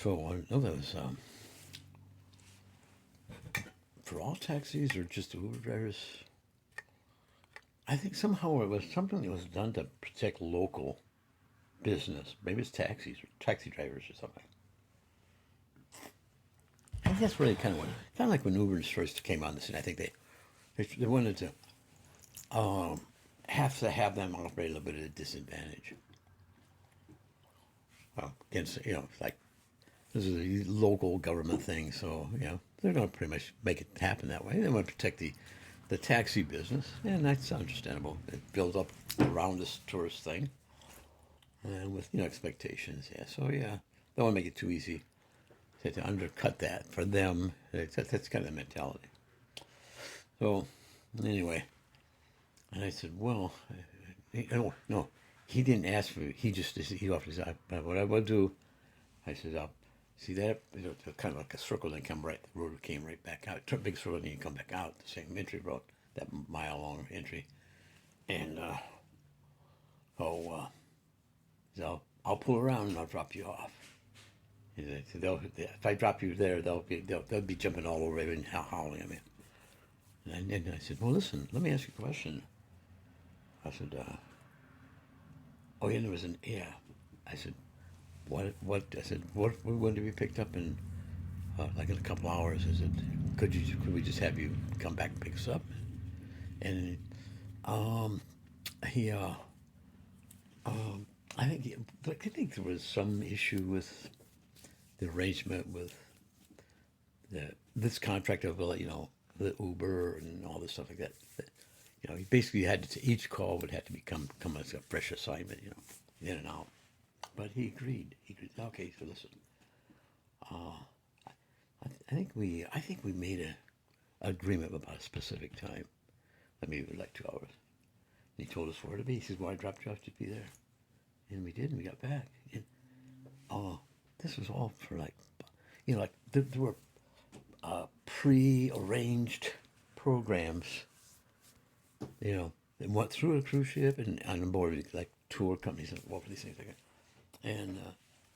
So I know that was for all taxis or just Uber drivers. I think somehow it was something that was done to protect local business. Maybe it's taxis or taxi drivers or something. I think that's really kind of like when Uber first came on the scene. I think they wanted to have them operate a little bit at a disadvantage. Against, like this is a local government thing, so they're going to pretty much make it happen that way. They want to protect the taxi business, and that's understandable. It builds up around this tourist thing, and with expectations. Yeah, so yeah, don't want to make it too easy to undercut that for them. That's kind of the mentality. So anyway, and I said, well, no, he didn't ask for it. He offered his what I will do. I said, see that kind of like a circle, then come right. The road came right back out. Big circle, then you come back out the same entry road, that mile long entry, and I'll pull around and I'll drop you off. So if I drop you there, they'll be jumping all over and howling at me. And I said, well, listen, let me ask you a question. I said, oh yeah, there was I said, what? I said, what? We're going to be picked up in like in a couple hours. I said, could we just have you come back and pick us up? And he, I think there was some issue with the arrangement with this contract of the Uber and all this stuff like that. He basically had each call would have to come as a fresh assignment, in and out. But he agreed. Okay, so listen. I think we made an agreement about a specific time. Maybe like 2 hours. And he told us where to be. He says, "Well, I dropped you off to be there," and we did. And we got back. And this was all for like there were pre-arranged programs. They went through a cruise ship and on board like tour companies and all for these things like that. And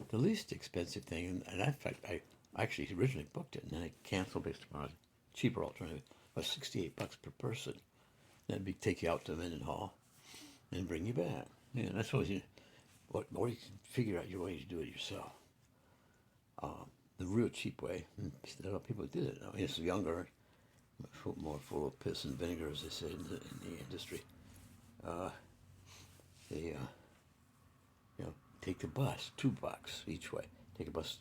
the least expensive thing, and in fact, I actually originally booked it and then I canceled based upon a cheaper alternative, was $68 per person. That'd be take you out to Mendenhall and bring you back. Yeah, that's what you can figure out your way to do it yourself. The real cheap way, and a lot of people did it. I mean, it's younger, more full of piss and vinegar, as they say in the industry. They take the bus, $2 each way. Take a bus.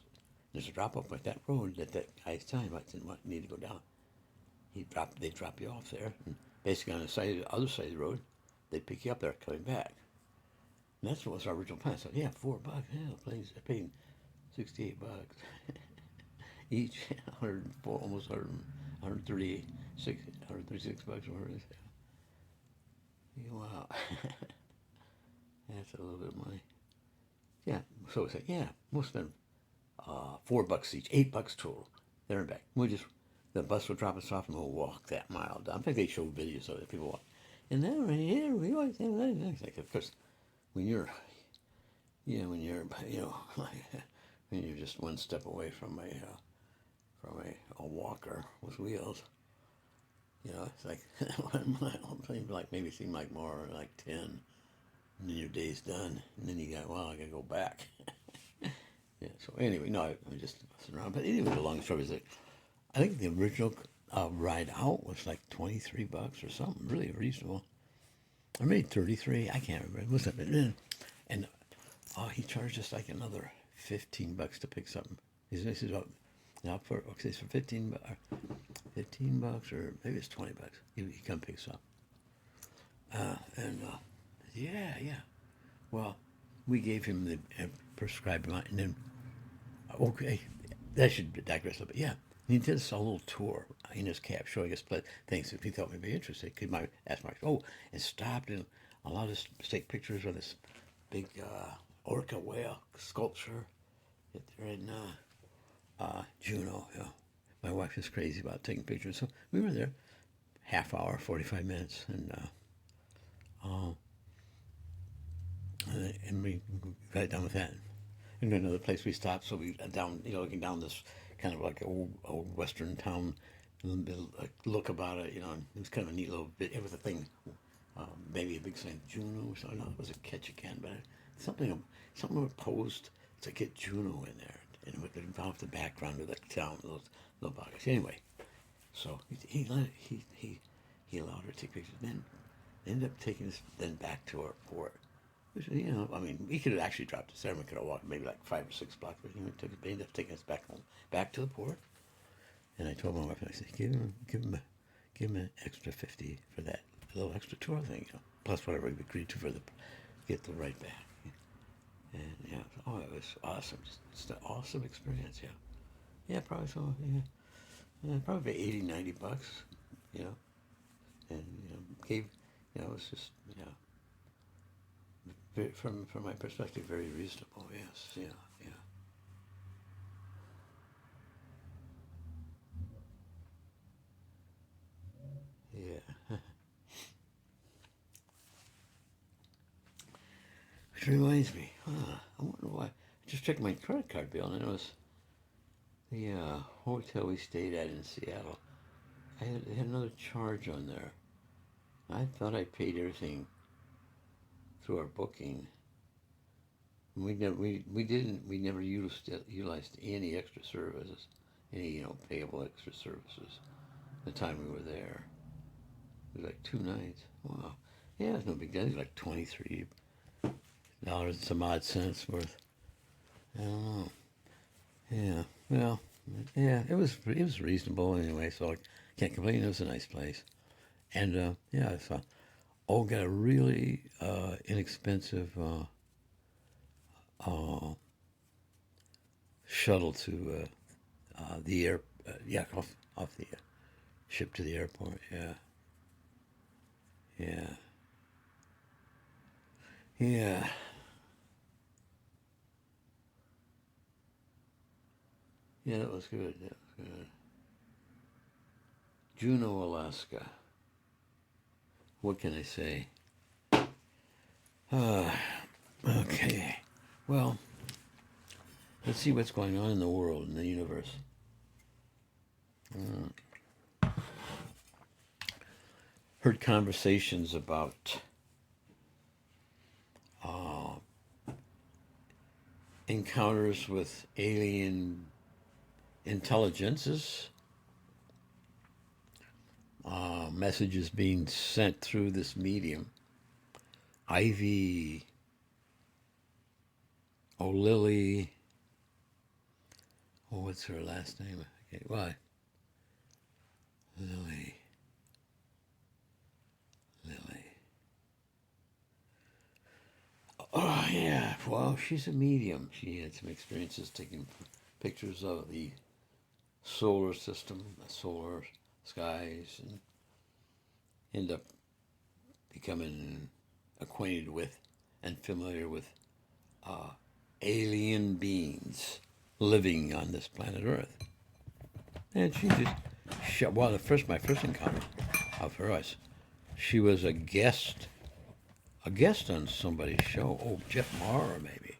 There's a drop off like that road that guy's time I didn't need to go down. They drop you off there, and basically on the other side of the road, they pick you up there coming back. And that's what was our original plan. So yeah, $4. Yeah, please, I paid $68 each. 104, almost 136 bucks or whatever it is. Yeah, wow, that's a little bit of money. Yeah, so it's like we'll spend $4 each, $8 total, there and back. The bus will drop us off and we'll walk that mile down. I think they showed videos of it. People walk, and then we always think like, of course, when you're when you're just one step away from a walker with wheels, it's like 1 mile, like maybe seem like more like 10, and then your day's done, and then I gotta go back. Yeah. So anyway, no, I'm just messing around. But anyway, the long story is that I think the original ride out was like $23 or something, really reasonable. Or maybe 33. I can't remember. It was something. And he charged us like another $15 to pick something. He says now for 15 $15 or maybe it's $20. He come pick something. Yeah. Well, we gave him the prescribed amount, and then okay, that should digress a little bit. Yeah, he did us a little tour in his cab, showing us things if he thought we'd be interested. He might ask Mark, and stopped and allowed us to take pictures of this big orca whale sculpture there in Juneau. My wife is crazy about taking pictures, so we were there half hour, 45 minutes, and we got done with that. And another place we stopped, so we down, looking down this kind of like old western town, like look about it, and it was kind of a neat little bit. It was a thing, maybe a big sign, Juno or something. No, it was a Ketchikan, but something opposed to get Juno in there, and it would involve the background of the town, those little boxes. Anyway, so he allowed her to take pictures. Then they ended up taking us then back to our port. Which, I mean, we could have actually dropped us there. We could have walked maybe like 5 or 6 blocks, but they ended up taking us back home, back to the port. And I told my wife, I said, give him an extra 50 for that little extra tour thing, plus whatever we agreed to for get the ride back. And yeah, it was awesome, just an awesome experience. Yeah, probably so. Yeah, probably 80, 90 bucks, and gave, it was just from my perspective, very reasonable. Yes, yeah. Yeah. Which reminds me, I wonder why. I just checked my credit card bill, and it was the hotel we stayed at in Seattle. It had another charge on there. I thought I paid everything through our booking. We never utilized any extra services, any payable extra services. The time we were there, it was like 2 nights. Wow. Yeah, it's no big deal. It was like $23 and some odd cents worth. I don't know. Yeah. Well. Yeah. It was reasonable anyway, so I can't complain. It was a nice place, and yeah, so got a really inexpensive shuttle to the air. Yeah, off the ship to the airport. Yeah. Yeah. Yeah. Yeah, that was good. That was good. Juneau, Alaska. What can I say? Okay. Well, let's see what's going on in the world, in the universe. Heard conversations about encounters with alien intelligences, messages being sent through this medium. Ivy O'Lily, what's her last name? Okay, why? Lily. Oh, yeah. Well, she's a medium. She had some experiences taking pictures of the solar system, the solar skies, and end up becoming acquainted with and familiar with alien beings living on this planet Earth. And she just, well, my first encounter of her was, she was a guest on somebody's show. Oh, Jeff Maurer, maybe.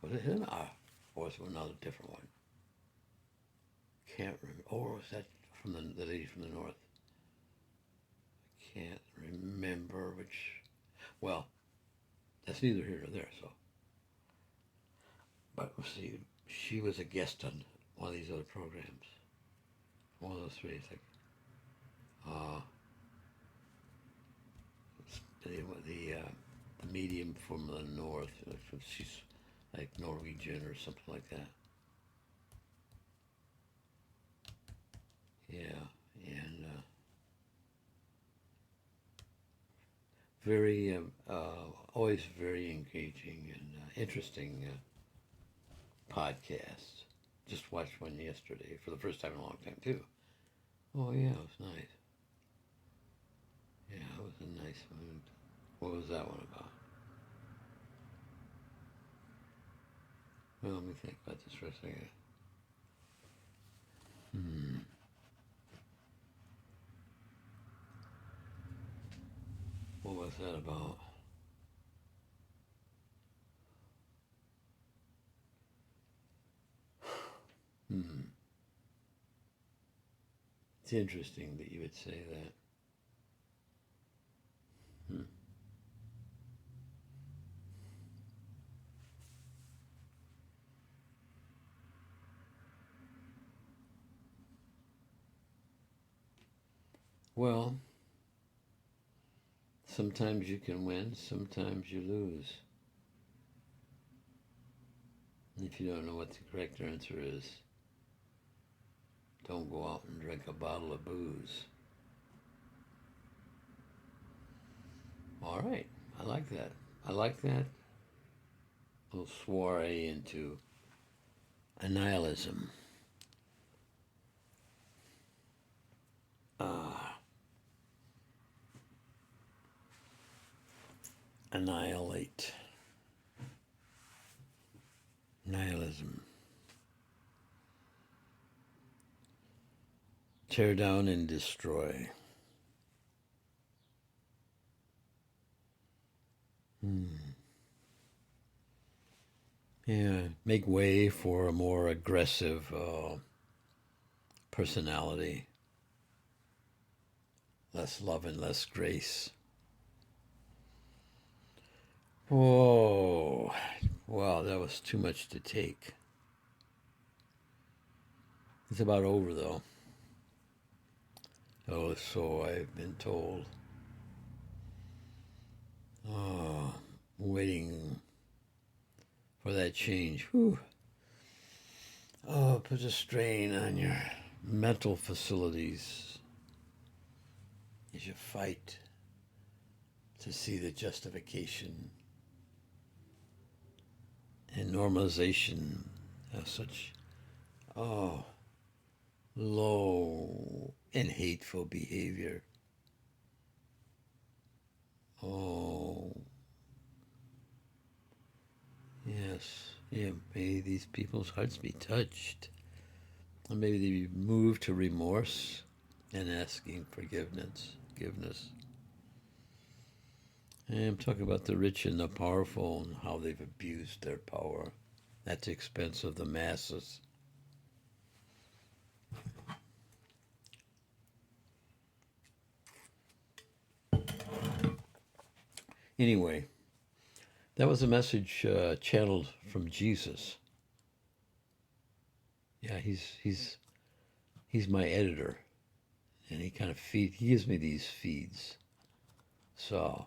Was it him? Or was it another different one? Can't remember. Or was that from the lady from the north? I can't remember which. Well, that's neither here nor there, so. But see, she was a guest on one of these other programs. One of those three, I think. The medium from the north. She's like Norwegian or something like that. Yeah, and very, always very engaging and interesting podcast. Just watched one yesterday for the first time in a long time too. Oh yeah, it was nice. Yeah, it was a nice one. What was that one about? Well, let me think about this for a second. What was that about? Hmm. It's interesting that you would say that. Hmm. Well, sometimes you can win, sometimes you lose. And if you don't know what the correct answer is, don't go out and drink a bottle of booze. All right, I like that. I like that little soiree into annihilism. Ah, annihilate. Nihilism. Tear down and destroy. Hmm. Yeah, make way for a more aggressive personality, less love and less grace. Whoa, wow, that was too much to take. It's about over though. Oh, so I've been told. Oh, waiting for that change. Whew. Oh, it puts a strain on your mental facilities as you fight to see the justification and normalization of such, oh, low and hateful behavior. Oh, yes. Yeah, may these people's hearts be touched. And maybe they be moved to remorse and asking forgiveness. And I'm talking about the rich and the powerful and how they've abused their power at the expense of the masses. Anyway, that was a message channeled from Jesus. Yeah, he's my editor, and he kind of he gives me these feeds. So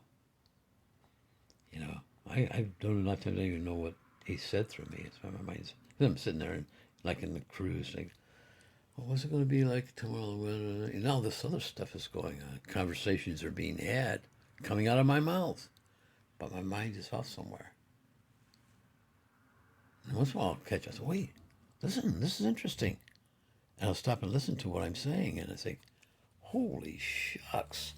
I don't even know what he said through me. It's my mind's. I'm sitting there and like in the cruise, like, well, what's it going to be like tomorrow? And all this other stuff is going on. Conversations are being had, coming out of my mouth, but my mind is off somewhere. And once in a while, I'll catch. I say, wait, listen, this is interesting. And I'll stop and listen to what I'm saying, and I think, holy shucks,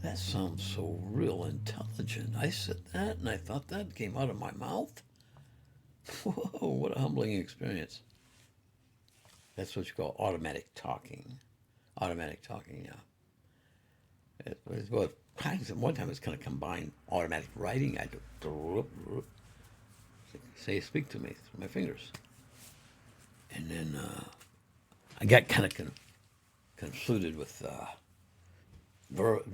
that sounds so real intelligent. I said that, and I thought that came out of my mouth. Whoa, what a humbling experience. That's what you call automatic talking. Automatic talking, yeah. Well, one time it's kind of combined automatic writing. I do, say, speak to me through my fingers. And then I got kind of confluted with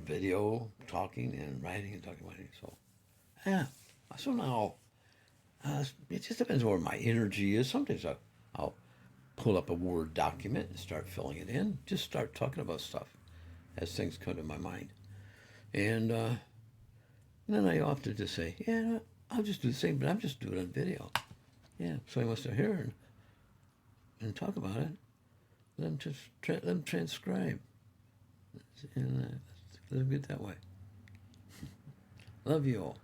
video, talking and writing and talking. So, yeah. So now, it just depends where my energy is. Sometimes I'll pull up a Word document and start filling it in. Just start talking about stuff as things come to my mind. And then I often just say, yeah, I'll just do the same, but I'm just doing it on video. Yeah, so he wants to hear and talk about it. Let them transcribe. And let them get that way. Love you all.